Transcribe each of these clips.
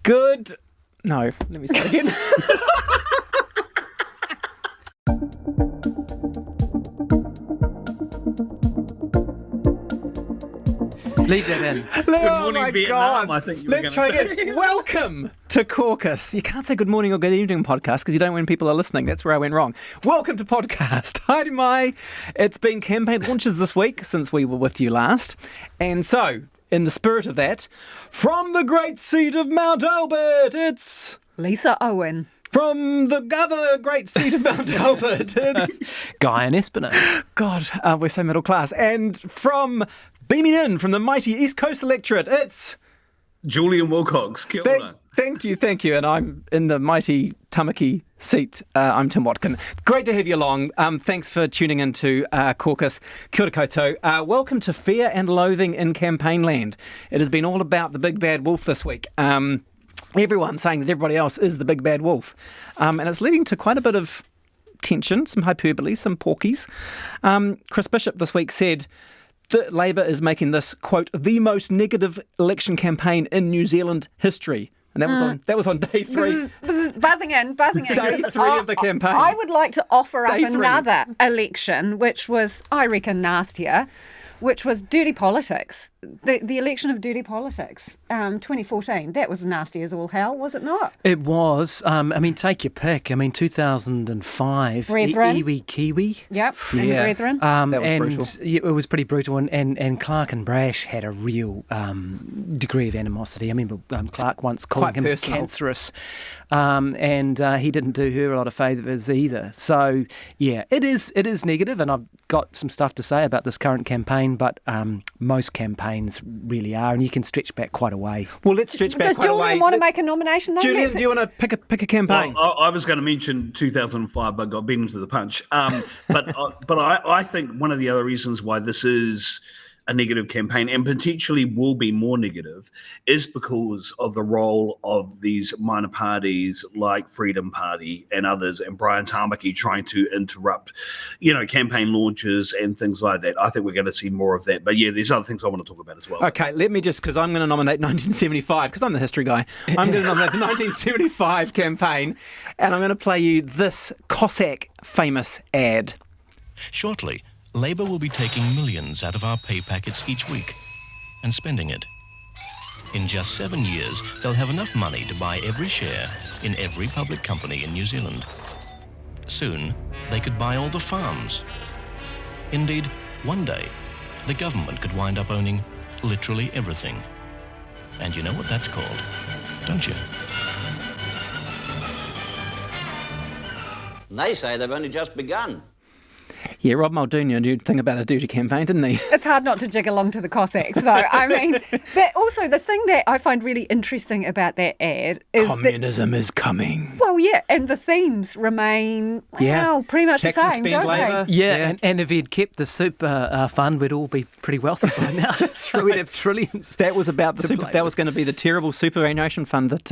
Good. No, let me start again. Leave that in. Oh morning, my Vietnam, God. I think you were Let's gonna try again. Welcome to CAUCUS. You can't say good morning or good evening podcast because you don't when people are listening. That's where I went wrong. Welcome to podcast. Hi, Mai. It's been campaign launches this week since we were with you last. And so, in the spirit of that, from the great seat of Mount Albert, it's Lisa Owen. From the other great seat of Mount Albert, it's Guy and Espinel. God, we're so middle class. And from beaming in from the mighty East Coast Electorate, it's Julian Wilcox. Kia ora. Thank you. And I'm in the mighty Tamaki seat. I'm Tim Watkin. Great to have you along. Thanks for tuning into CAUCUS. Kia ora koutou. Welcome to Fear and Loathing in Campaign Land. It has been all about the big bad wolf this week. Everyone saying that everybody else is the big bad wolf. And it's leading to quite a bit of tension, some hyperbole, some porkies. Chris Bishop this week said that Labour is making this, quote, the most negative election campaign in New Zealand history. And that was on day three. This is buzzing in. Day three of the campaign. I would like to offer up Day three. another election, which was, I reckon, nastier, which was dirty politics. The election of dirty politics, 2014. That was nasty as all hell, was it not? It was. Take your pick. 2005. Brethren. Iwi Kiwi. Yep, and Yeah. Brethren. That was and brutal. It was pretty brutal. And Clark and Brash had a real degree of animosity. I remember Clark once calling Quite him personal. cancerous. And he didn't do her a lot of favours either. So, yeah, it is negative, and I've got some stuff to say about this current campaign, but most campaigns really are, and you can stretch back quite a way. Well, let's stretch back Does quite a way. Julian want to make a nomination, though? Julian, Let's- do you want to pick a campaign? Well, I was going to mention 2005, but got beaten to the punch. But I think one of the other reasons why this is a negative campaign, and potentially will be more negative, is because of the role of these minor parties like Freedom Party and others, and Brian Tamaki trying to interrupt, campaign launches and things like that. I think we're going to see more of that. But yeah, there's other things I want to talk about as well. Okay, let me just, because I'm going to nominate 1975, because I'm the history guy. I'm going to nominate the 1975 campaign, and I'm going to play you this Cossack famous ad. Shortly, Labour will be taking millions out of our pay packets each week and spending it. In just 7 years, they'll have enough money to buy every share in every public company in New Zealand. Soon, they could buy all the farms. Indeed, one day, the government could wind up owning literally everything. And you know what that's called, don't you? They say they've only just begun. Yeah, Rob Muldoon knew a thing about a duty campaign, didn't he? It's hard not to jig along to the Cossacks, though. Also the thing that I find really interesting about that ad is Communism is coming. well, yeah, and the themes remain, pretty much Tax the and same, spend don't labour. they? Yeah. And if he'd kept the super fund, we'd all be pretty wealthy by now. That's right. We'd have trillions. That was about the To super. play That with. was going to be the terrible superannuation fund that,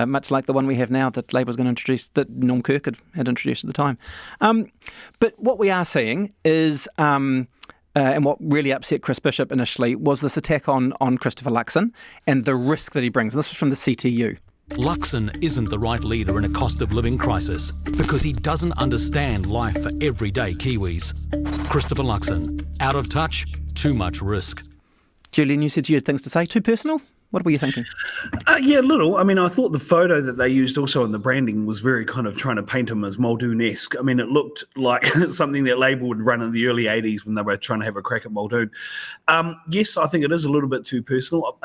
much like the one we have now, that Labour was going to introduce, that Norm Kirk had introduced at the time. But what we are seeing is, and what really upset Chris Bishop initially, was this attack on Christopher Luxon and the risk that he brings. And this was from the CTU. Luxon isn't the right leader in a cost of living crisis because he doesn't understand life for everyday Kiwis. Christopher Luxon, out of touch, too much risk. Julian, you said you had things to say. Too personal? What were you thinking? Yeah, a little. I thought the photo that they used also in the branding was very kind of trying to paint him as Muldoon-esque. It looked like something that Labour would run in the early 80s when they were trying to have a crack at Muldoon. Yes, I think it is a little bit too personal.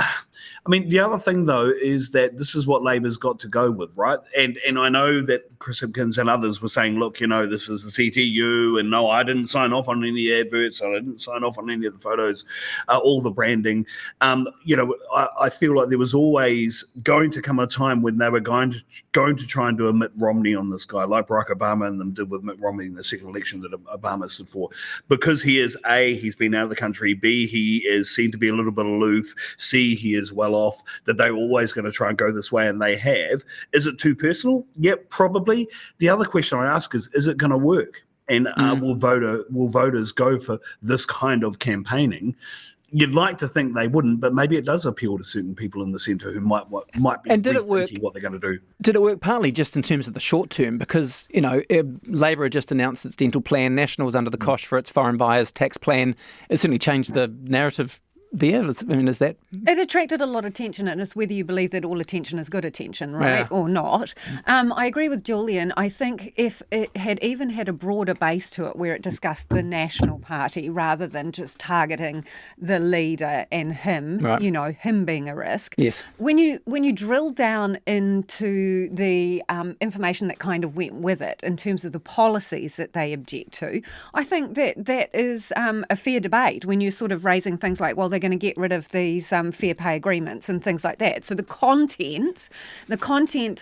The other thing, though, is that this is what Labour's got to go with, right? And I know that Chris Hipkins and others were saying, look, this is the CTU, and no, I didn't sign off on any adverts, I didn't sign off on any of the photos, all the branding. I feel like there was always going to come a time when they were going to try and do a Mitt Romney on this guy, like Barack Obama and them did with Mitt Romney in the second election that Obama stood for, because he is A, he's been out of the country, B, he is seen to be a little bit aloof, C, he is well off, that they're always going to try and go this way, and they have. Is it too personal? Yep, probably. The other question I ask is it going to work? And will voters go for this kind of campaigning? you'd like to think they wouldn't, but maybe it does appeal to certain people in the centre who might be And did it work? rethinking what they're going to do. Did it work partly just in terms of the short term? Because, Labor had just announced its dental plan. National was under the cosh for its foreign buyers tax plan. It certainly changed the narrative there. Is that... It attracted a lot of attention, and it's whether you believe that all attention is good attention, right, or not. I agree with Julian. I think if it had even had a broader base to it where it discussed the National Party rather than just targeting the leader and him, him being a risk. Yes. When you drill down into the information that kind of went with it in terms of the policies that they object to, I think that is a fair debate when you're sort of raising things like, well, they're going to get rid of these fair pay agreements and things like that. So the content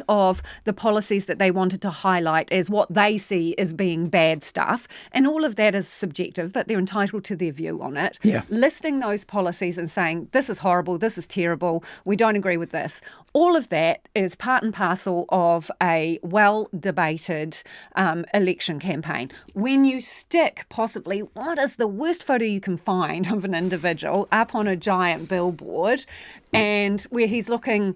of the policies that they wanted to highlight as what they see as being bad stuff, and all of that is subjective, but they're entitled to their view on it. Yeah. Listing those policies and saying, this is horrible, this is terrible, we don't agree with this. All of that is part and parcel of a well-debated election campaign. When you stick possibly what is the worst photo you can find of an individual up on a giant billboard and where he's looking,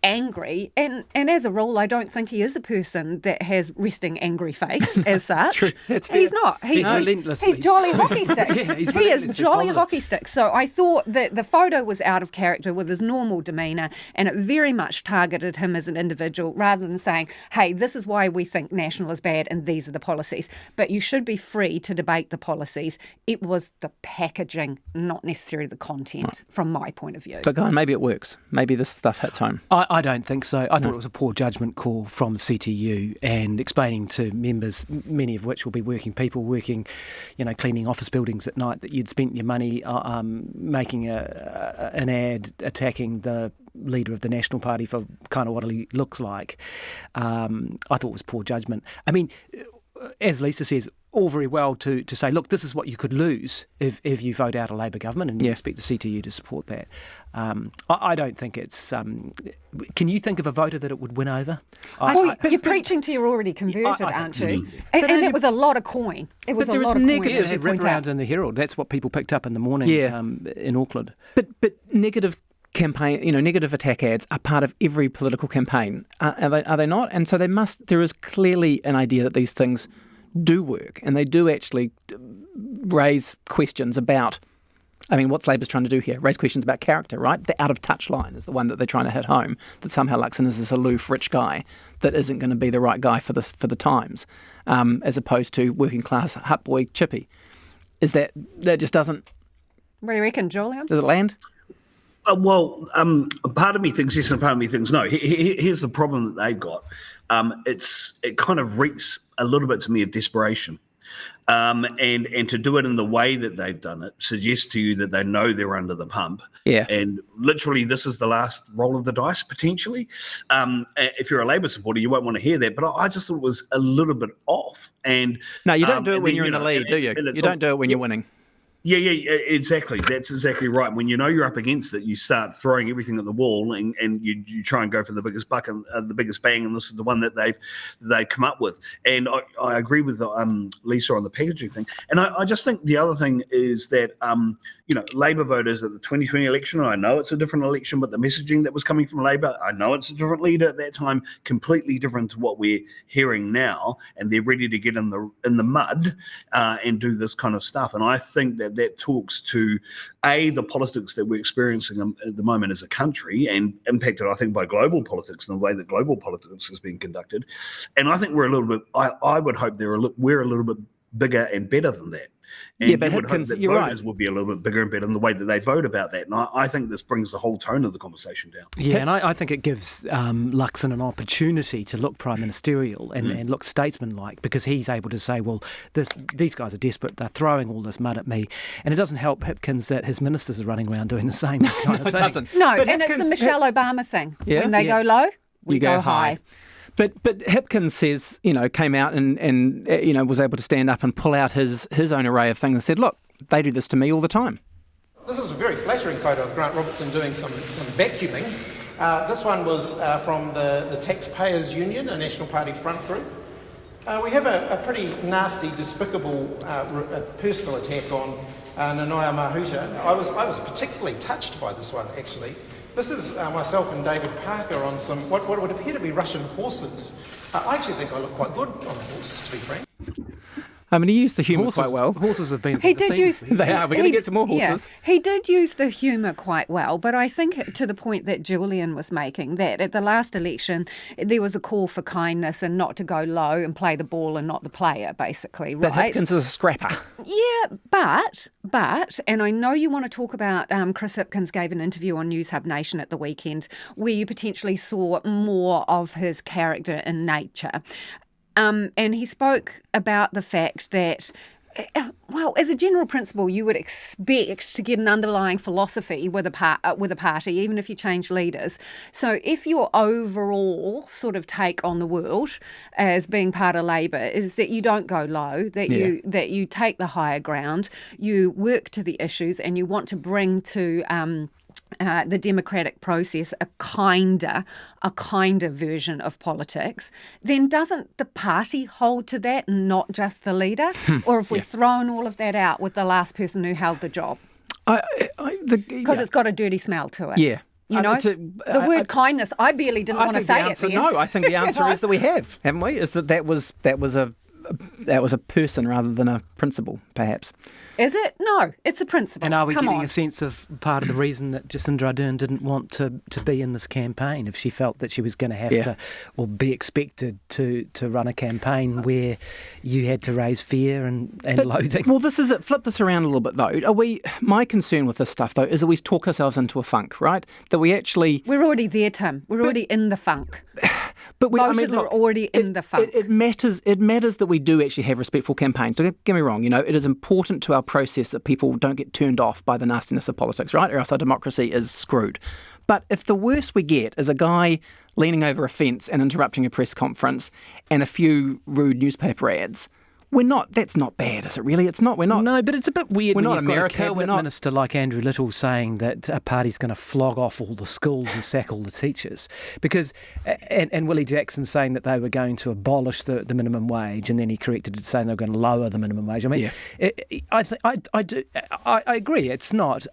angry. And as a rule, I don't think he is a person that has resting angry face as such. That's he's not. He's relentlessly... He's jolly hockey stick. Yeah, he's he is relentlessly jolly positive. hockey stick. So I thought that the photo was out of character with his normal demeanour, and it very much targeted him as an individual rather than saying, hey, this is why we think National is bad and these are the policies. But you should be free to debate the policies. It was the packaging, not necessarily the content, from my point of view. But, Guy, maybe it works. Maybe this stuff hits home. I don't think so. I thought it was a poor judgment call from the CTU, and explaining to members, many of which will be working people, cleaning office buildings at night, that you'd spent your money making an ad attacking the leader of the National Party for kind of what he looks like. I thought it was poor judgment. I mean, as Lisa says, all very well to say, look, this is what you could lose if you vote out a Labor government, and you expect the CTU to support that. I don't think it's... can you think of a voter that it would win over? You're preaching to your already converted, aren't you? So. And it was a lot of coin. It was a lot of coin. It had written around in the Herald. That's what people picked up in the morning in Auckland. But negative campaign, negative attack ads are part of every political campaign. Are they not? And so there is clearly an idea that these things do work, and they do actually raise questions about, what's Labor's trying to do here? Raise questions about character, right? The out-of-touch line is the one that they're trying to hit home, that somehow Luxon is this aloof, rich guy that isn't going to be the right guy for the times, as opposed to working-class hut boy Chippy. Is that just doesn't... What do you reckon, Julian? Does it land? Part of me thinks yes and part of me thinks no. Here's the problem that they've got. It kind of reeks a little bit to me of desperation. And to do it in the way that they've done it suggests to you that they know they're under the pump. Yeah. And literally this is the last roll of the dice, potentially. If you're a Labor supporter, you won't want to hear that. But I just thought it was a little bit off. And no, you don't do it when you're in the lead, do you? You don't do it when you're winning. Yeah, exactly. That's exactly right. When you know you're up against it, you start throwing everything at the wall, and you try and go for the biggest buck and the biggest bang, and this is the one that they've come up with. And I agree with Lisa on the packaging thing. And I just think the other thing is that Labor voters at the 2020 election, I know it's a different election, but the messaging that was coming from Labor, I know it's a different leader at that time, completely different to what we're hearing now, and they're ready to get in the mud and do this kind of stuff. And I think that talks to the politics that we're experiencing at the moment as a country, and impacted, I think, by global politics and the way that global politics is being conducted. And I think we're a little bit. I would hope we're a little bit bigger and better than that. And but you would hope that voters will be a little bit bigger and better in the way that they vote about that. And I think this brings the whole tone of the conversation down. Yeah, and I think it gives Luxon an opportunity to look prime ministerial and look statesman-like, because he's able to say, well, these guys are desperate, they're throwing all this mud at me. And it doesn't help Hipkins that his ministers are running around doing the same kind of thing. It doesn't. No, but and Hipkins, it's the Michelle Obama thing. When they go low, we go high. But Hipkins says, came out and was able to stand up and pull out his own array of things and said, look, they do this to me all the time. This is a very flattering photo of Grant Robertson doing some vacuuming. This one was from the Taxpayers Union, a National Party front group. We have a pretty nasty, despicable personal attack on Nanaia Mahuta. I was particularly touched by this one, actually. This is myself and David Parker on some what would appear to be Russian horses. I actually think I look quite good on a horse, to be frank. I mean, he used the humour quite well. Horses have been. He did use. They are. We're going to get to more horses. Yeah, he did use the humour quite well, but I think to the point that Julian was making, that at the last election there was a call for kindness and not to go low and play the ball and not the player, basically. But right? Hipkins is a scrapper. Yeah, but, and I know you want to talk about, Chris Hipkins gave an interview on News Hub Nation at the weekend where you potentially saw more of his character in nature. And he spoke about the fact that, well, as a general principle, you would expect to get an underlying philosophy with a party, even if you change leaders. So if your overall sort of take on the world as being part of Labour is that you don't go low, that you take the higher ground, you work to the issues, and you want to bring to the democratic process a kinder version of politics, then doesn't the party hold to that and not just the leader? Or have we thrown all of that out with the last person who held the job? Because it's got a dirty smell to it. Yeah. You know, the word kindness, I barely didn't want to say it then. No, I think the answer is that we have, haven't we? Is that was a person rather than a principle, perhaps. Is it? No, it's a principle. And are we getting a sense of part of the reason that Jacinda Ardern didn't want to be in this campaign, if she felt that she was going to have to, or be expected to run a campaign where you had to raise fear and loathing? Well, this is it. Flip this around a little bit, though. My concern with this stuff, though, is that we talk ourselves into a funk, right? That we actually... We're already there, Tim. We're already in the funk. But voters are already in the funk. It matters that we do actually have respectful campaigns. Don't get me wrong, it is important to our process that people don't get turned off by the nastiness of politics, right? Or else our democracy is screwed. But if the worst we get is a guy leaning over a fence and interrupting a press conference and a few rude newspaper ads, that's not bad, is it really? It's not. We're not. No, but it's a bit weird we're when not you've America, got a cabinet minister like Andrew Little saying that a party's going to flog off all the schools and sack all the teachers. Because, and Willie Jackson saying that they were going to abolish the minimum wage, and then he corrected it saying they were going to lower the minimum wage. I mean, I agree. It's not.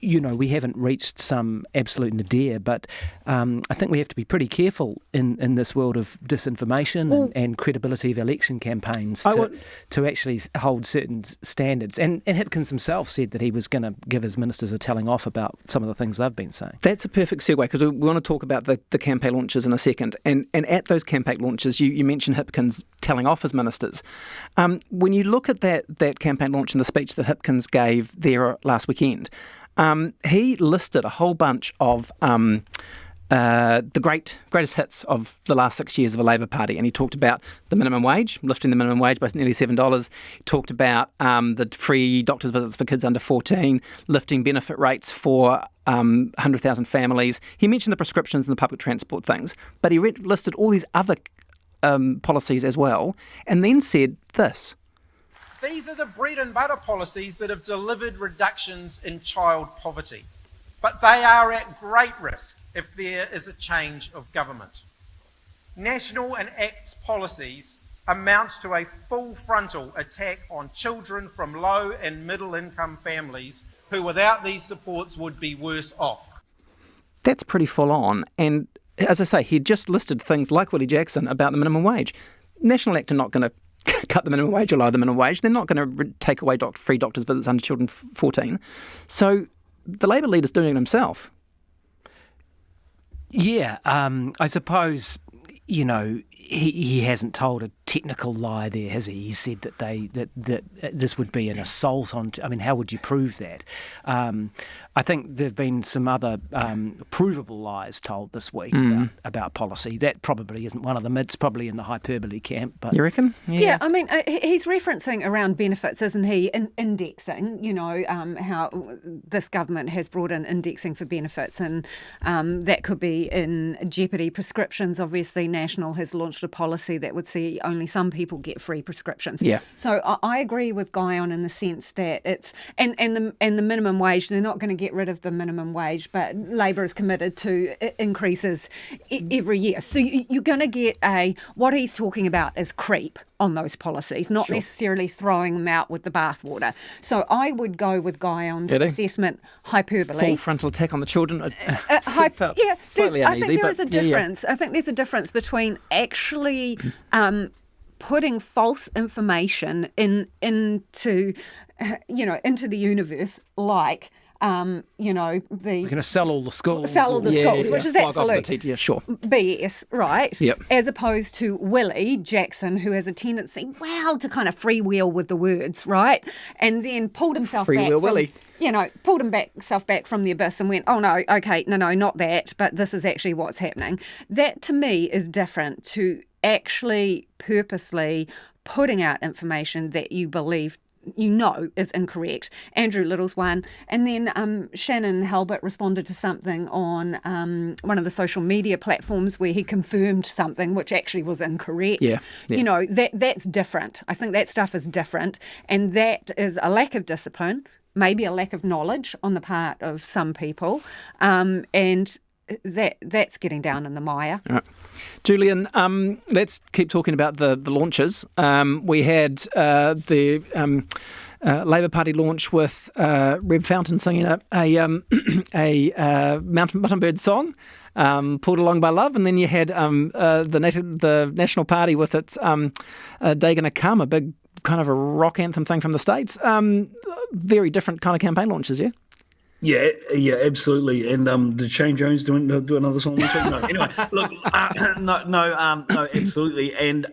We haven't reached some absolute nadir, but I think we have to be pretty careful in this world of disinformation and credibility of election campaigns to actually hold certain standards. And Hipkins himself said that he was going to give his ministers a telling off about some of the things they've been saying. That's a perfect segue, because we want to talk about the campaign launches in a second. And at those campaign launches, you mentioned Hipkins telling off his ministers. When you look at that campaign launch and the speech that Hipkins gave there last weekend, he listed a whole bunch of the greatest hits of the last 6 years of the Labour Party, and he talked about the minimum wage, lifting the minimum wage by nearly $7. He talked about the free doctor's visits for kids under 14, lifting benefit rates for 100,000 families. He mentioned the prescriptions and the public transport things, but he listed all these other policies as well, and then said this. These are the bread and butter policies that have delivered reductions in child poverty, but they are at great risk if there is a change of government. National and Act's policies amount to a full frontal attack on children from low and middle income families who without these supports would be worse off. That's pretty full on, and as I say, he just listed things like Willie Jackson about the minimum wage. National Act are not going to cut the minimum wage or lower the minimum wage. They're not going to take away free doctors' visits under children 14. So the Labour leader's doing it himself. Yeah, I suppose, he hasn't told a technical lie there, has he? He said that that this would be an assault on... I mean, how would you prove that? I think there have been some other provable lies told this week about policy. That probably isn't one of them. It's probably in the hyperbole camp. But you reckon? Yeah, I mean, he's referencing around benefits, isn't he? Indexing, how this government has brought in indexing for benefits, and that could be in jeopardy. Prescriptions, obviously, National has launched launched a policy that would see only some people get free prescriptions. Yeah. So I agree with Guyon in the sense that it's and the minimum wage. They're not going to get rid of the minimum wage, but Labor is committed to increases every year. So you're going to get what he's talking about is creep on those policies, not necessarily throwing them out with the bathwater. So I would go with Guyon's assessment, hyperbole. Full frontal attack on the children. Slightly uneasy, I think there is a difference. I think there's a difference between actually putting false information into the universe, like. We're going to sell all the schools. Which is absolute BS, right? Yep. As opposed to Willie Jackson, who has a tendency, to kind of freewheel with the words, right? And then pulled himself back. Freewheel Willie. Pulled himself back from the abyss and went, oh no, okay, no, not that, but this is actually what's happening. That to me is different to actually purposely putting out information that you believe is incorrect. Andrew Little's one. And then Shannon Halbert responded to something on one of the social media platforms where he confirmed something which actually was incorrect. Yeah. That's different. I think that stuff is different. And that is a lack of discipline, maybe a lack of knowledge on the part of some people. And that's getting down in the mire. All right. Julian, let's keep talking about the launches. We had the Labor Party launch with Reb Fountain singing a Mountain Bird song, Pulled Along by Love, and then you had the National Party with its Day Gonna Come, a big kind of a rock anthem thing from the States. Very different kind of campaign launches, yeah? Yeah, absolutely. And did Shane Jones do another song? No. Anyway, look, no, absolutely. And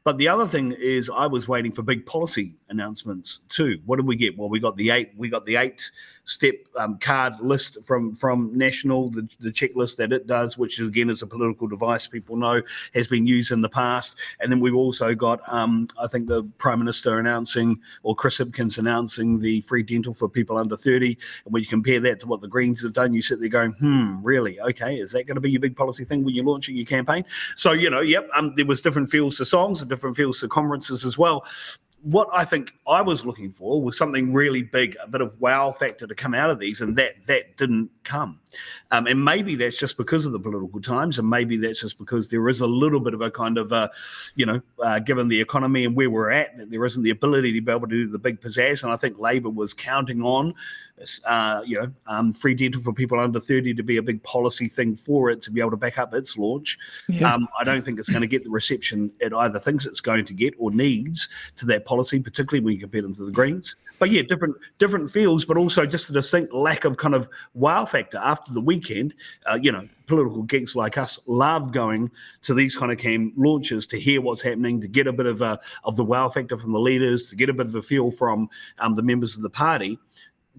but the other thing is, I was waiting for big policy announcements too. What did we get? Well, we got the 8-step card list from National, the checklist that it does, which again is a political device people know has been used in the past. And then we've also got, I think the Prime Minister announcing, or Chris Hipkins announcing, the free dental for people under 30. And when you compare that to what the Greens have done, you sit there going, really? Okay, is that going to be your big policy thing when you're launching your campaign? So, there was different feels to songs and different feels to conferences as well. What I think I was looking for was something really big, a bit of wow factor to come out of these, and that didn't come. And maybe that's just because of the political times, and maybe that's just because there is a little bit of a kind of, given the economy and where we're at, that there isn't the ability to be able to do the big pizzazz. And I think Labor was counting on, free dental for people under 30 to be a big policy thing for it to be able to back up its launch. Yeah. I don't think it's going to get the reception it either thinks it's going to get or needs to that policy, particularly when you compare them to the Greens. But yeah, different feels, but also just a distinct lack of kind of wow factor after the weekend. Political geeks like us love going to these kind of launches to hear what's happening, to get a bit of the wow factor from the leaders, to get a bit of a feel from the members of the party.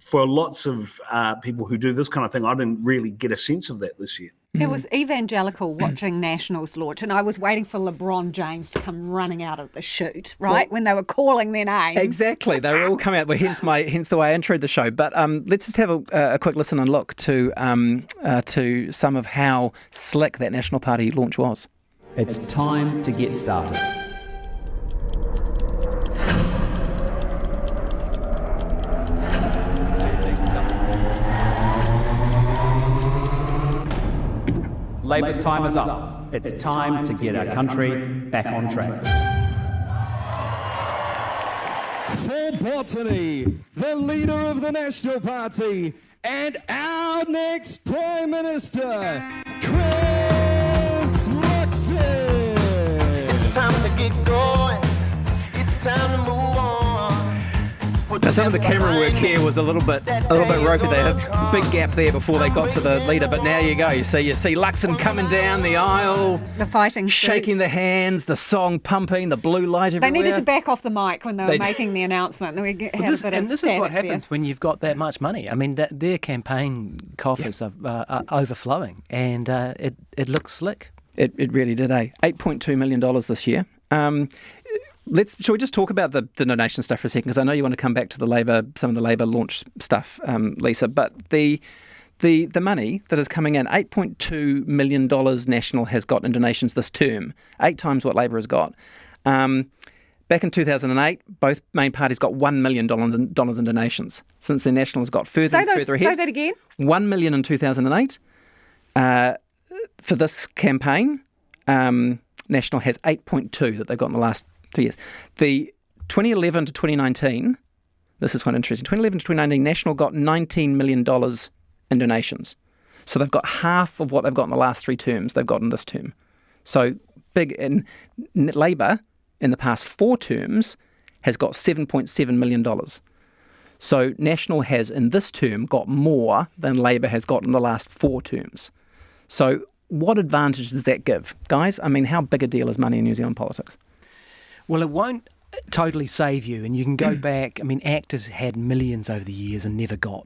For lots of people who do this kind of thing, I didn't really get a sense of that this year. It was evangelical watching Nationals launch, and I was waiting for LeBron James to come running out of the chute, right, when they were calling their names. Exactly. They were all coming out, hence the way I introed the show. But let's just have a quick listen and look to some of how slick that National Party launch was. It's time to get started. Labor's time is up. It's time to get our country back on track. For Botany, the leader of the National Party, and our next Prime Minister, Chris Luxon. It's time to get going. It's time to move on. Now, some of the camera work here was a little bit ropey. They had a big gap there before they got to the leader, but now you go. You see Luxon coming down the aisle, the fighting shaking suit. the hands, the song pumping, the blue light everywhere. They needed to back off the mic when they were making the announcement. This is what happens when you've got that much money. I mean, their campain coffers are overflowing, and it looks slick. It really did, $8.2 million this year. Shall we just talk about the donation stuff for a second? Because I know you want to come back to some of the Labor launch stuff, Lisa. But the the money that is coming in, $8.2 million National has got in donations this term, 8 times what Labor has got. Back in 2008, both main parties got $1 million in donations. Since then, National has got further ahead. Say that again. $1 million in 2008. For this campaign, National has 8.2 that they've got in the last 2 years. The 2011 to 2019, this is quite interesting. 2011 to 2019, National got $19 million in donations. So they've got half of what they've got in the last 3 terms, they've got in this term. So big. In Labor, in the past 4 terms, has got $7.7 million. So National has, in this term, got more than Labor has got in the last 4 terms. So what advantage does that give? Guys, I mean, how big a deal is money in New Zealand politics? Well, it won't totally save you, and you can go back. I mean, ACT has had millions over the years and never got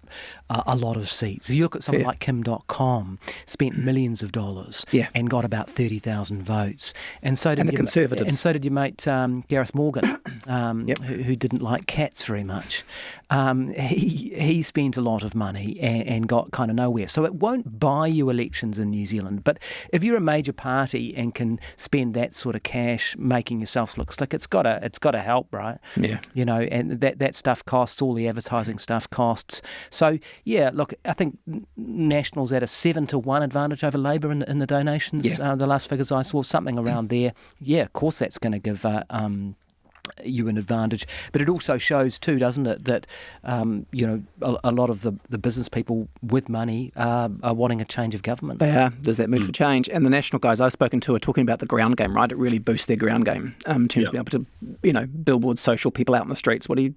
a lot of seats. If you look at someone like Kim.com, spent millions of dollars and got about 30,000 votes. And so did the Conservatives. And so did your mate Gareth Morgan, who didn't like cats very much. He spent a lot of money and got kind of nowhere. So it won't buy you elections in New Zealand. But if you're a major party and can spend that sort of cash making yourself look slick, it's got to help, right? Yeah. You know, and that stuff costs, all the advertising stuff costs. So, yeah, look, I think National's at a 7-1 advantage over Labor in the donations. The last figures I saw, something around there. Yeah, of course that's going to give you an advantage. But it also shows too, doesn't it, that, a lot of the business people with money are wanting a change of government. They are. There's that mood for change. And the National guys I've spoken to are talking about the ground game, right? It really boosts their ground game in terms of being able to, billboard social people out in the streets. What do you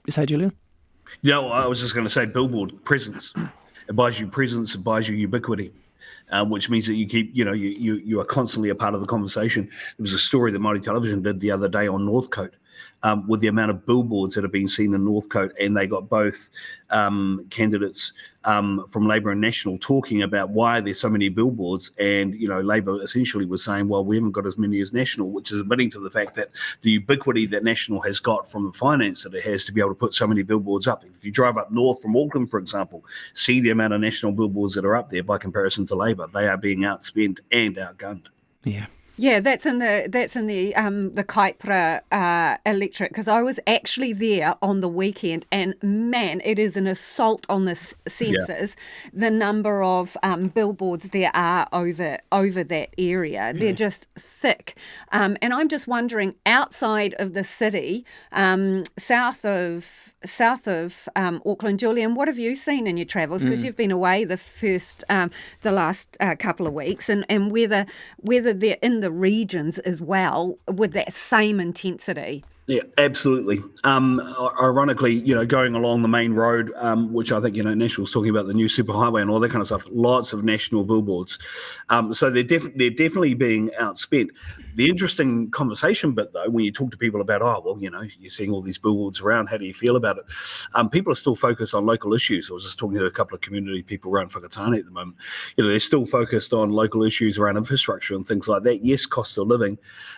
say, Julian? Yeah, well, I was just going to say billboard presence. It buys you presence, it buys you ubiquity. Which means that you keep, you are constantly a part of the conversation. There was a story that Māori Television did the other day on Northcote with the amount of billboards that have been seen in Northcote, and they got both candidates from Labor and National talking about why there's so many billboards, and Labor essentially was saying, well, we haven't got as many as National, which is admitting to the fact that the ubiquity that National has got from the finance that it has to be able to put so many billboards up. If you drive up north from Auckland, for example, see the amount of National billboards that are up there by comparison to Labor. They are being outspent and outgunned. Yeah. Yeah, that's in the Kaipara electorate, because I was actually there on the weekend, and man, it is an assault on the senses. The number of billboards there are over that area, they're just thick. And I'm just wondering, outside of the city, south of Auckland, Julian, what have you seen in your travels? Because you've been away the last couple of weeks, and whether they're in the regions as well with that same intensity. Yeah, absolutely. Ironically, going along the main road, which I think, National's talking about the new superhighway and all that kind of stuff, lots of National billboards. So they're definitely being outspent. The interesting conversation bit, though, when you talk to people about, you're seeing all these billboards around, how do you feel about it? People are still focused on local issues. I was just talking to a couple of community people around Whakatane at the moment. They're still focused on local issues around infrastructure and things like that. Yes, cost of living,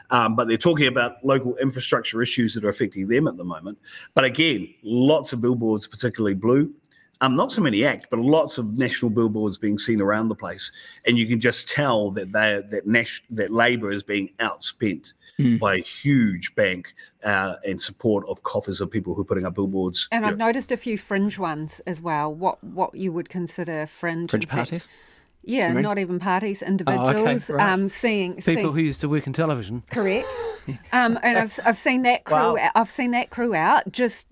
but they're talking about local infrastructure issues that are affecting them at the moment. But again, lots of billboards, particularly blue. Not so many ACT, but lots of National billboards being seen around the place, and you can just tell that that Labor is being outspent by a huge bank and support of coffers of people who are putting up billboards. And I've noticed a few fringe ones as well. What you would consider fringe parties? Yeah, not even parties, individuals. Seeing people who used to work in television. Correct. And I've seen that crew. Wow. I've seen that crew out just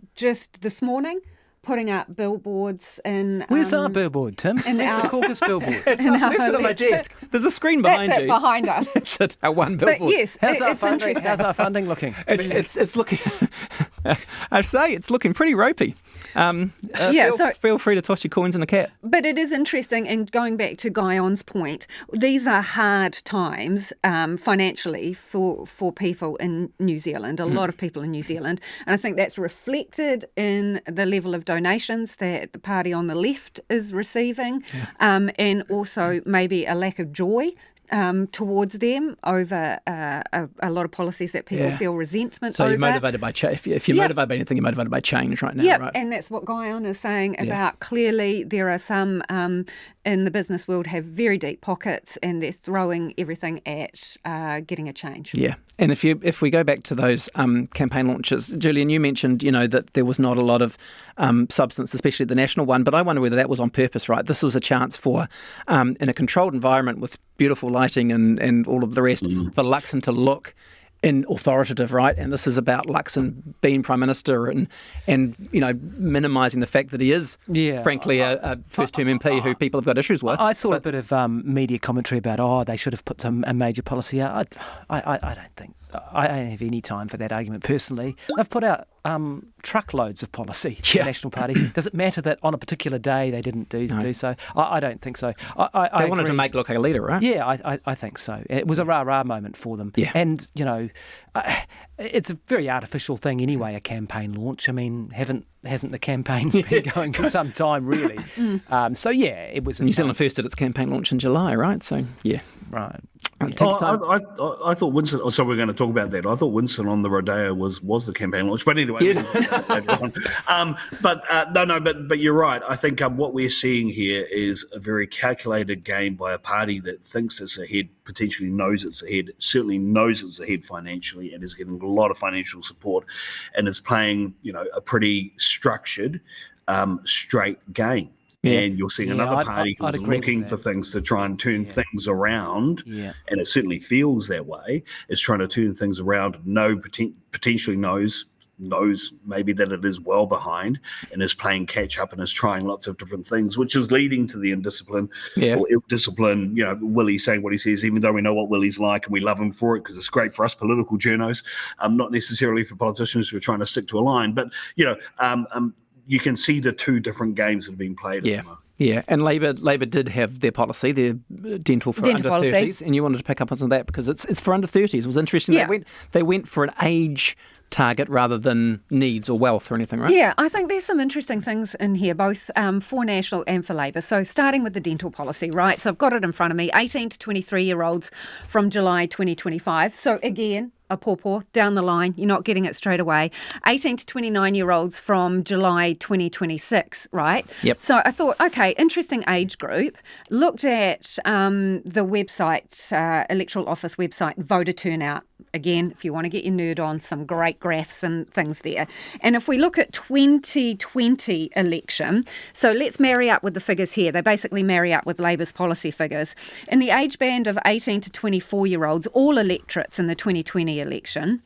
this morning, putting up billboards in. Where's our billboard, Tim? Where's the CAUCUS billboard? It's left it on my desk. There's a screen behind That's you. it, behind us. It's at our one billboard. But yes, it's interesting. How's our funding looking? It's looking. I say it's looking pretty ropey. Feel free to toss your coins in a cat. But it is interesting, and going back to Guyon's point, these are hard times financially for people in New Zealand, a lot of people in New Zealand, and I think that's reflected in the level of donations that the party on the left is receiving, and also maybe a lack of joy towards them over a lot of policies that people feel resentment so over. you're motivated by if you're motivated by anything, you're motivated by change right now, right? And that's what Guyon is saying about clearly there are some in the business world have very deep pockets and they're throwing everything at getting a change. Yeah, and if we go back to those campaign launches, Julian, you mentioned that there was not a lot of substance, especially the national one, but I wonder whether that was on purpose, right? This was a chance for, in a controlled environment with beautiful lighting and all of the rest, for Luxon to look authoritative, right? And this is about Luxon being Prime Minister and minimising the fact that he is, frankly, a first-term MP who people have got issues with. I saw a bit of media commentary about, they should have put a major policy out. I don't think. I don't have any time for that argument personally. They've put out truckloads of policy, the National Party. Does it matter that on a particular day they didn't do so? I don't think so. They wanted to make look like a leader, right? Yeah, I think so. It was a rah-rah moment for them. Yeah. And, it's a very artificial thing anyway, a campaign launch. I mean, hasn't the campaigns been going for some time, really? It was... New Zealand first did its campaign launch in July, right? So, yeah. Right. I thought Winston. So we're going to talk about that. I thought Winston on the Rodeo was the campaign launch. But anyway, but you're right. I think what we're seeing here is a very calculated game by a party that thinks it's ahead, potentially knows it's ahead, certainly knows it's ahead financially, and is getting a lot of financial support, and is playing a pretty structured, straight game. Yeah. And you're seeing another party who's looking for things to try and turn things around, and it certainly feels that way, is trying to turn things around, potentially knows maybe that it is well behind and is playing catch up and is trying lots of different things, which is leading to the indiscipline or ill-discipline. Willie saying what he says, even though we know what Willie's like and we love him for it because it's great for us political journos, not necessarily for politicians who are trying to stick to a line. But, you can see the two different games that have been played. Yeah, and Labour did have their policy, their dental for under 30s, and you wanted to pick up on that because it's for under 30s. It was interesting. Yeah. They went for an age target rather than needs or wealth or anything, right? Yeah, I think there's some interesting things in here, both for National and for Labour. So starting with the dental policy, right? So I've got it in front of me, 18 to 23-year-olds from July 2025. So again, a pawpaw down the line. You're not getting it straight away. 18 to 29-year-olds from July 2026, right? Yep. So I thought, okay, interesting age group. Looked at the website, Electoral Office website, voter turnout. Again, if you want to get your nerd on, some great graphs and things there. And if we look at 2020 election, so let's marry up with the figures here. They basically marry up with Labour's policy figures. In the age band of 18 to 24-year-olds, all electorates in the 2020 election,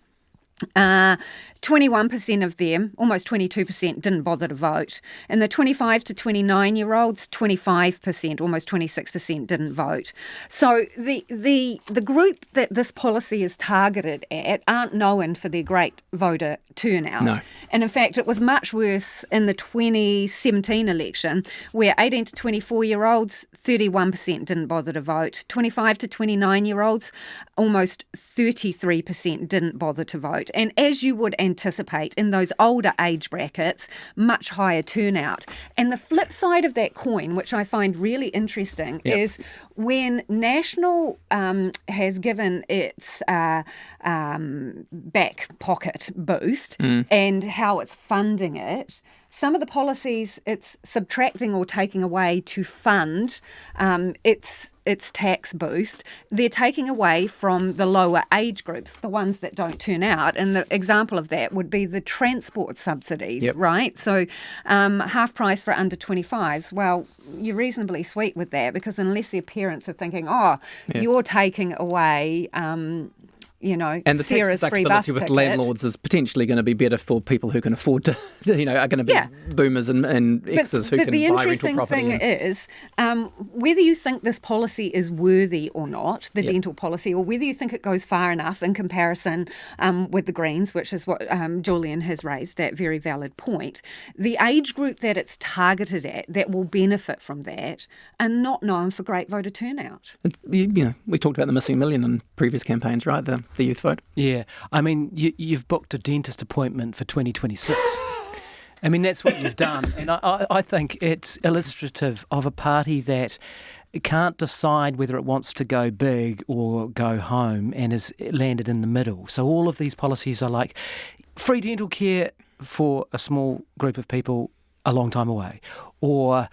21% of them, almost 22%, didn't bother to vote. And the 25 to 29-year-olds, 25%, almost 26% didn't vote. So the group that this policy is targeted at aren't known for their great voter turnout. No. And in fact, it was much worse in the 2017 election, where 18 to 24-year-olds, 31% didn't bother to vote. 25 to 29-year-olds, almost 33% didn't bother to vote. And as you would anticipate in those older age brackets, much higher turnout. And the flip side of that coin, which I find really interesting, is when National has given its back pocket boost and how it's funding it, some of the policies it's subtracting or taking away to fund its tax boost, they're taking away from the lower age groups, the ones that don't turn out. And the example of that would be the transport subsidies, right? So half price for under 25s. Well, you're reasonably sweet with that because unless their parents are thinking, you're taking away... and the Sarah's tax free bus deductibility with ticket. landlords is potentially going to be better for people who can afford to, are going to be boomers and exes who can buy rental property. But the interesting thing is, whether you think this policy is worthy or not, the dental policy, or whether you think it goes far enough in comparison with the Greens, which is what Julian has raised, that very valid point, the age group that it's targeted at that will benefit from that are not known for great voter turnout. We talked about the missing million in previous campaigns, right? The youth vote. Yeah. I mean, you've booked a dentist appointment for 2026. I mean, that's what you've done. And I think it's illustrative of a party that it can't decide whether it wants to go big or go home and has landed in the middle. So all of these policies are like free dental care for a small group of people a long time away, or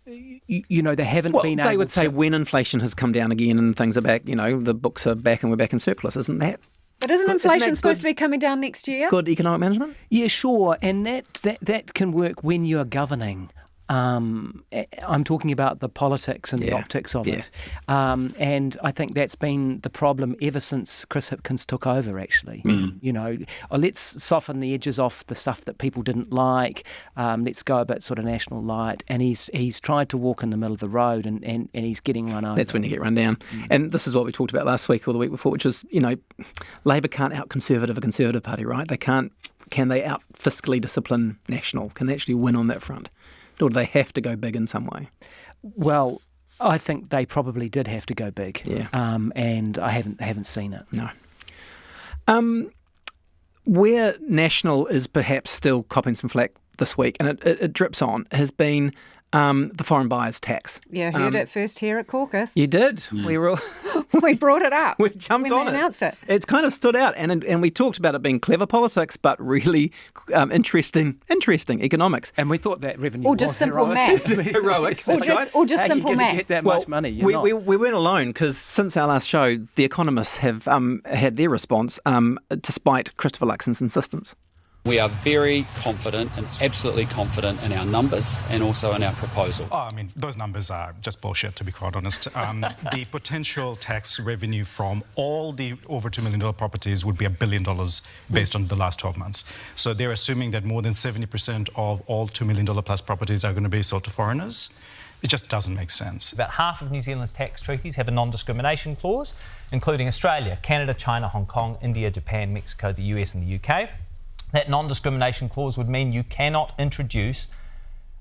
you know, they haven't been able to... They would say when inflation has come down again and things are back, you know, the books are back and we're back in surplus, isn't that? But isn't inflation supposed to be coming down next year? Good economic management? Yeah, sure, and that can work when you're governing. I'm talking about the politics and the optics of it. And I think that's been the problem ever since Chris Hipkins took over, actually. You know, let's soften the edges off the stuff that people didn't like. Let's go a bit sort of national light. And he's tried to walk in the middle of the road and he's getting run over. That's when you get run down. And this is what we talked about last week or the week before, which is, you know, Labour can't out-conservative a Conservative Party, right? They can't. Can they out-fiscally discipline National? Can they actually win on that front? Or do they have to go big in some way? Well, I think they probably did have to go big. Yeah. And I haven't seen it. No. Where National is perhaps still copping some flack this week, and it drips on, has been the foreign buyers tax. Yeah, heard it first here at CAUCUS. You did. We were all we brought it up. We jumped on it. When they announced it. It's kind of stood out, and we talked about it being clever politics, but really interesting economics. And we thought that revenue or just simple maths. Heroic. Or just simple How maths. you get that much money? We weren't alone, because since our last show, the economists have had their response, despite Christopher Luxon's insistence. We are very confident and absolutely confident in our numbers and also in our proposal. I mean, those numbers are just bullshit, to be quite honest. The potential tax revenue from all the over $2 million properties would be $1 billion based on the last 12 months. So they're assuming that more than 70% of all $2 million plus properties are going to be sold to foreigners. It just doesn't make sense. About half of New Zealand's tax treaties have a non-discrimination clause, including Australia, Canada, China, Hong Kong, India, Japan, Mexico, the US and the UK. That non-discrimination clause would mean you cannot introduce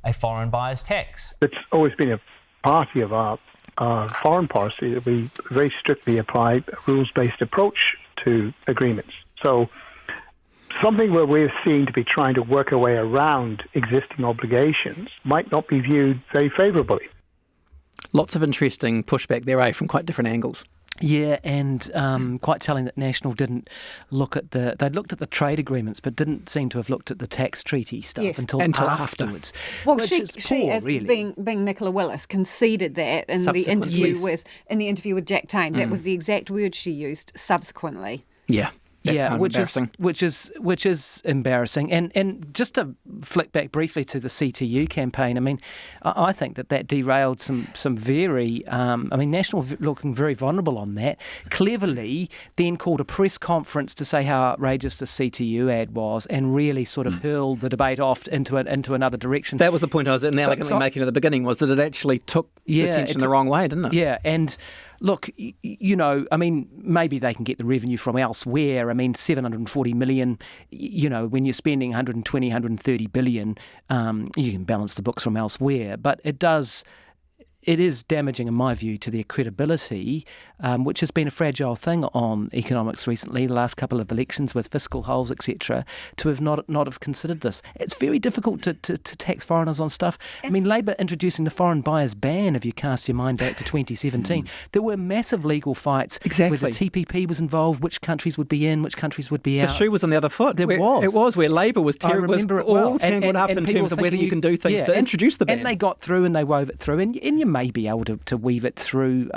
a foreign buyer's tax. It's always been a party of our foreign policy that we very strictly apply a rules-based approach to agreements. So something where we're seen to be trying to work our way around existing obligations might not be viewed very favourably. Lots of interesting pushback there, from quite different angles. Yeah, and quite telling that National didn't look at they'd looked at the trade agreements, but didn't seem to have looked at the tax treaty stuff until afterwards. Well, which is she poor, as really. being Nicola Willis, conceded that in the interview with Jack Tane. That was the exact word she used. Subsequently. Yeah. That's kind of which is embarrassing. And just to flick back briefly to the CTU campaign, I mean, I think that derailed some very. National looking very vulnerable on that. Cleverly, then called a press conference to say how outrageous the CTU ad was, and really sort of hurled the debate off into another direction. That was the point I was inelegantly making at the beginning, was that it actually took the attention the wrong way, didn't it? Yeah, and look, you know, I mean, maybe they can get the revenue from elsewhere. I mean, 740 million, you know, when you're spending 120, 130 billion, you can balance the books from elsewhere. But it is damaging, in my view, to their credibility, which has been a fragile thing on economics recently, the last couple of elections with fiscal holes, etc., to have not have considered this. It's very difficult to tax foreigners on stuff. I mean, Labour introducing the foreign buyers ban, if you cast your mind back to 2017, there were massive legal fights where the TPP was involved, which countries would be in, which countries would be out. The shoe was on the other foot. It was where Labour was all tangled up in terms of whether you can do things to introduce the ban. And they got through and they wove it through, and you may be able to weave it through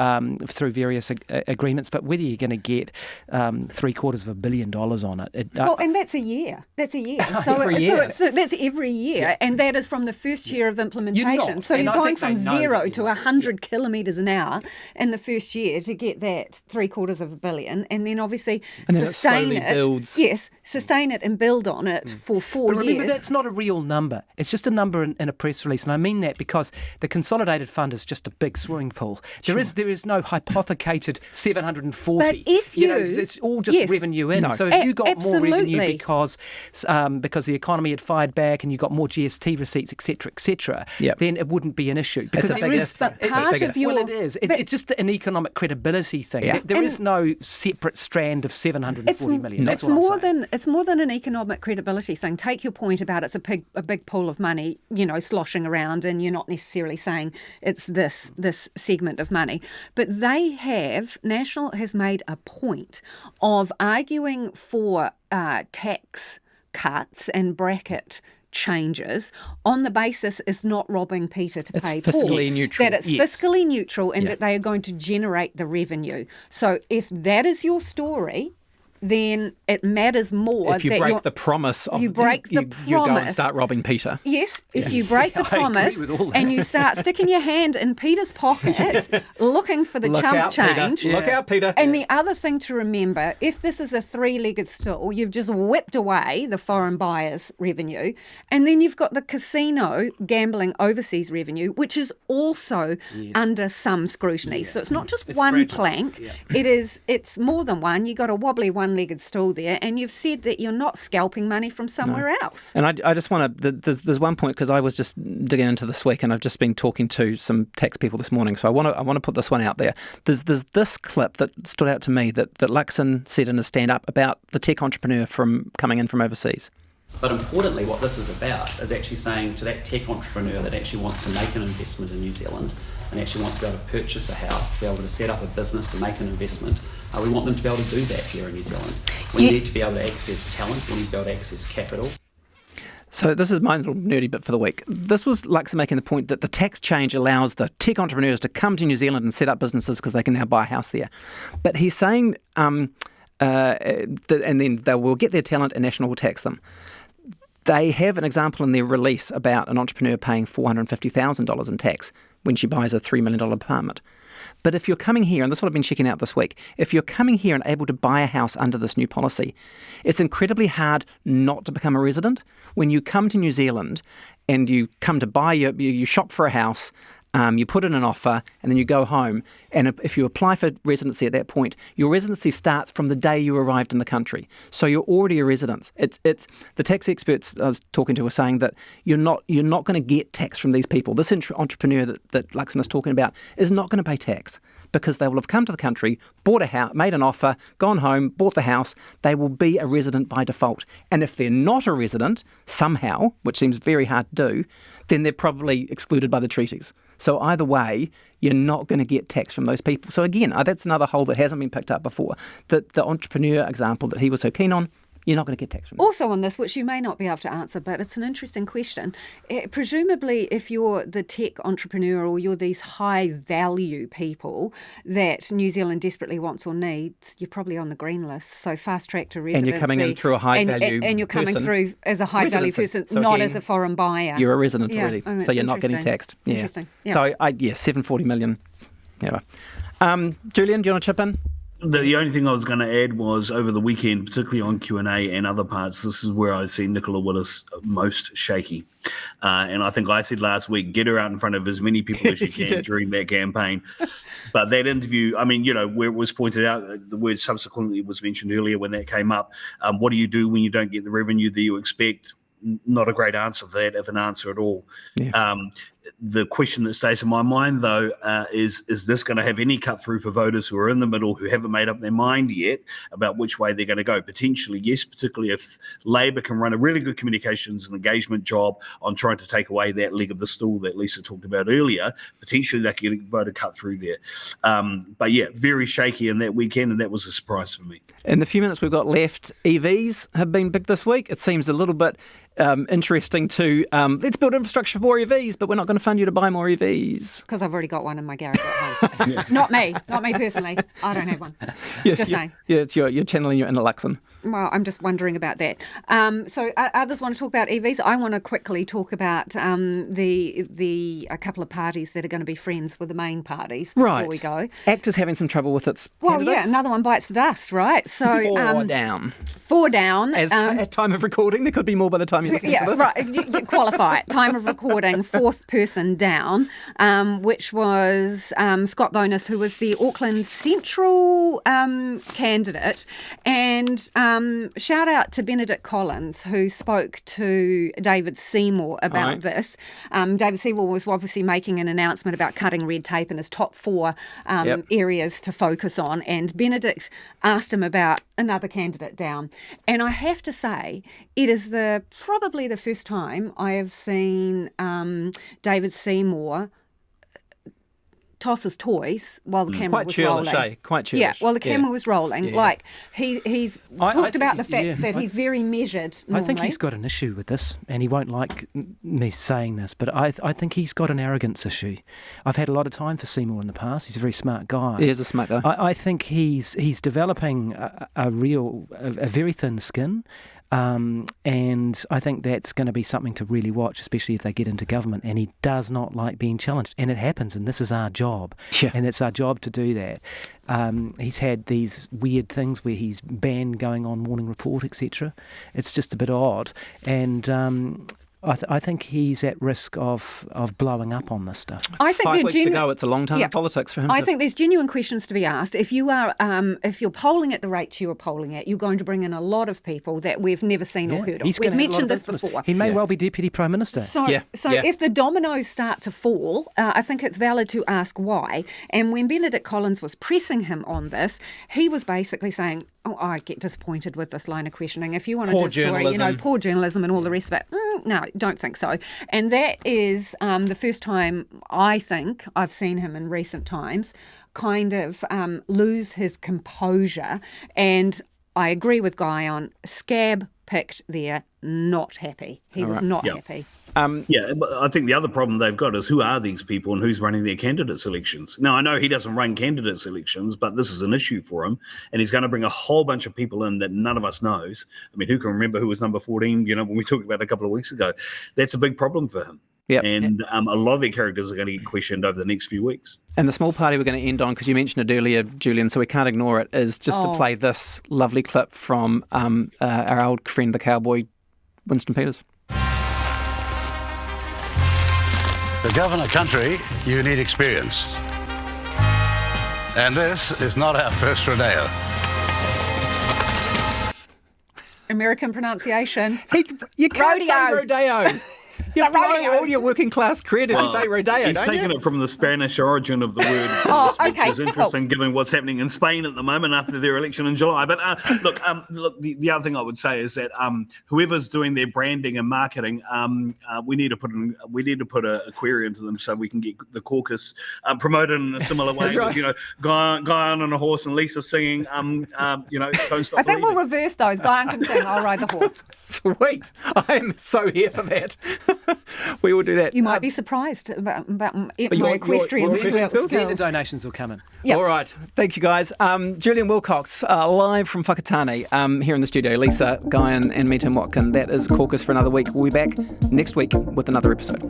various agreements, but whether you're going to get $750 million on it. And that's a year. That's a year. So that's every year, and that is from the first year of implementation. So you're going from 0 to 100 kilometres an hour in the first year to get that $750 million, and then obviously sustain it. Yes, sustain it and build on it for 4 years. Remember, that's not a real number. It's just a number in a press release, and I mean that because the consolidated fund is just a big swimming pool. There is no hypothecated 740. But if you, it's all just revenue in. No. So if you got more revenue because the economy had fired back and you got more GST receipts, etc., then it wouldn't be an issue. Because it is. It's just an economic credibility thing. Yeah. There is no separate strand of 740 million. It's more than an economic credibility thing. Take your point about it's a big pool of money, sloshing around, and you're not necessarily saying it's this segment of money. But National has made a point of arguing for tax cuts and bracket changes on the basis it's not robbing Peter to pay Paul. Fiscally neutral. That it's fiscally neutral and that they are going to generate the revenue. So if that is your story, then it matters more. If you break the promise of you go and start robbing Peter. Yes, if you break the promise and you start sticking your hand in Peter's pocket looking for the chump change. Look out, Peter. And the other thing to remember, if this is a three-legged stool, you've just whipped away the foreign buyers' revenue, and then you've got the casino gambling overseas revenue, which is also under some scrutiny. So it's not just one fragile plank. It's more than one. You've got a wobbly one-legged stool there, and you've said that you're not scalping money from somewhere else. And I just want to, there's one point, because I was just digging into this week and I've just been talking to some tax people this morning, so I want to put this one out there. There's this clip that stood out to me that Luxon said in a stand-up about the tech entrepreneur from coming in from overseas. But importantly, what this is about is actually saying to that tech entrepreneur that actually wants to make an investment in New Zealand and actually wants to be able to purchase a house, to be able to set up a business, to make an investment, we want them to be able to do that here in New Zealand. We need to be able to access talent, we need to be able to access capital. So this is my little nerdy bit for the week. This was Luxon making the point that the tax change allows the tech entrepreneurs to come to New Zealand and set up businesses because they can now buy a house there. But he's saying, and then they will get their talent and National will tax them. They have an example in their release about an entrepreneur paying $450,000 in tax when she buys a $3 million apartment. But if you're coming here, and this is what I've been checking out this week, if you're coming here and able to buy a house under this new policy, it's incredibly hard not to become a resident. When you come to New Zealand and you come to buy, you shop for a house, you put in an offer, and then you go home. And if you apply for residency at that point, your residency starts from the day you arrived in the country. So you're already a resident. It's the tax experts I was talking to were saying that you're not going to get tax from these people. This entrepreneur that Luxon is talking about is not going to pay tax because they will have come to the country, bought a house, made an offer, gone home, bought the house. They will be a resident by default. And if they're not a resident somehow, which seems very hard to do, then they're probably excluded by the treaties. So either way, you're not going to get tax from those people. So again, that's another hole that hasn't been picked up before. The entrepreneur example that he was so keen on, you're not going to get tax from them. Also on this, which you may not be able to answer, but it's an interesting question. Presumably, if you're the tech entrepreneur or you're these high-value people that New Zealand desperately wants or needs, you're probably on the green list. So fast-track to residency. And you're coming in through a high-value and you're coming through as a high-value person, so not again, as a foreign buyer. You're a resident already, so you're not getting taxed. Yeah. Interesting. Yeah. So, $740 million. Yeah. Julian, do you want to chip in? The only thing I was going to add was over the weekend, particularly on Q&A and other parts, this is where I see Nicola Willis most shaky. And I think I said last week, get her out in front of as many people as you can during that campaign. But that interview, where it was pointed out, the word subsequently was mentioned earlier when that came up. What do you do when you don't get the revenue that you expect? Not a great answer to that, if an answer at all. Yeah. The question that stays in my mind, though, is this going to have any cut through for voters who are in the middle, who haven't made up their mind yet about which way they're going to go? Potentially, yes, particularly if Labor can run a really good communications and engagement job on trying to take away that leg of the stool that Lisa talked about earlier, potentially they can get a voter cut through there. But yeah, very shaky in that weekend, and that was a surprise for me. In the few minutes we've got left, EVs have been big this week. It seems a little bit interesting to let's build infrastructure for more EVs, but we're not going to fund you to buy more EVs. Because I've already got one in my garage at home. Not me personally. I don't have one. Just saying. Yeah, you're channeling your inner Luxon. Well, I'm just wondering about that. So others want to talk about EVs. I want to quickly talk about a couple of parties that are going to be friends with the main parties before we go. ACT is having some trouble with its candidates. Yeah, another one bites the dust, right? So Four down. At time of recording, there could be more by the time you listen to this. Right. You qualify it. Time of recording, fourth person down, which was Scott Bonus, who was the Auckland Central candidate, and shout out to Benedict Collins, who spoke to David Seymour about this. David Seymour was obviously making an announcement about cutting red tape in his top four areas to focus on, and Benedict asked him about another candidate down. And I have to say, it is probably the first time I have seen David Seymour toss his toys while the camera Quite was churlish, rolling. Quite churlish. Yeah, while the camera was rolling. Yeah. Like, he's talked about the fact that I he's very measured normally. I think he's got an issue with this, and he won't like me saying this, but I think he's got an arrogance issue. I've had a lot of time for Seymour in the past. He's a very smart guy. He is a smart guy. I think he's developing a very thin skin. And I think that's going to be something to really watch, especially if they get into government. And he does not like being challenged. And it happens, and this is our job. Yeah. And it's our job to do that. He's had these weird things where he's banned going on Morning Report, etc. It's just a bit odd. And I think he's at risk of blowing up on this stuff. I think 5 weeks to go. It's a long time in politics for him. I think there's genuine questions to be asked. If you are, if you're polling at the rates you are polling at, you're going to bring in a lot of people that we've never seen or heard of. We've mentioned this before. He may well be Deputy Prime Minister. So if the dominoes start to fall, I think it's valid to ask why. And when Benedict Collins was pressing him on this, he was basically saying, I get disappointed with this line of questioning. If you want to do a story, poor journalism and all the rest of it. No, don't think so. And that is the first time I think I've seen him in recent times kind of lose his composure. And I agree with Guy on Scab picked there, not happy. He was not happy. But I think the other problem they've got is who are these people and who's running their candidates elections. Now, I know he doesn't run candidates elections, but this is an issue for him, and he's going to bring a whole bunch of people in that none of us knows. I mean, who can remember who was number 14, when we talked about it a couple of weeks ago? That's a big problem for him. Yep. And a lot of their characters are going to get questioned over the next few weeks. And the small party we're going to end on, because you mentioned it earlier, Julian, so we can't ignore it, is just to play this lovely clip from our old friend, the cowboy, Winston Peters. To govern a country, you need experience. And this is not our first rodeo. American pronunciation. You can't say rodeo. You're blowing all your working class credit if you say rodeo, He's don't taken you? it from the Spanish origin of the word, which is interesting given what's happening in Spain at the moment after their election in July. But look, the other thing I would say is that whoever's doing their branding and marketing, we need to put a query into them so we can get the caucus promoted in a similar way. That's right. Guy on a horse and Lisa singing, don't stop. I think we'll reverse those. Guy can sing, I'll ride the horse. Sweet. I am so here for that. We will do that. You might be surprised about my your equestrian skills. The donations will come in. Yep. All right. Thank you, guys. Julian Wilcox, live from Whakatane here in the studio. Lisa, Guy and me, Tim Watkin. That is CAUCUS for another week. We'll be back next week with another episode.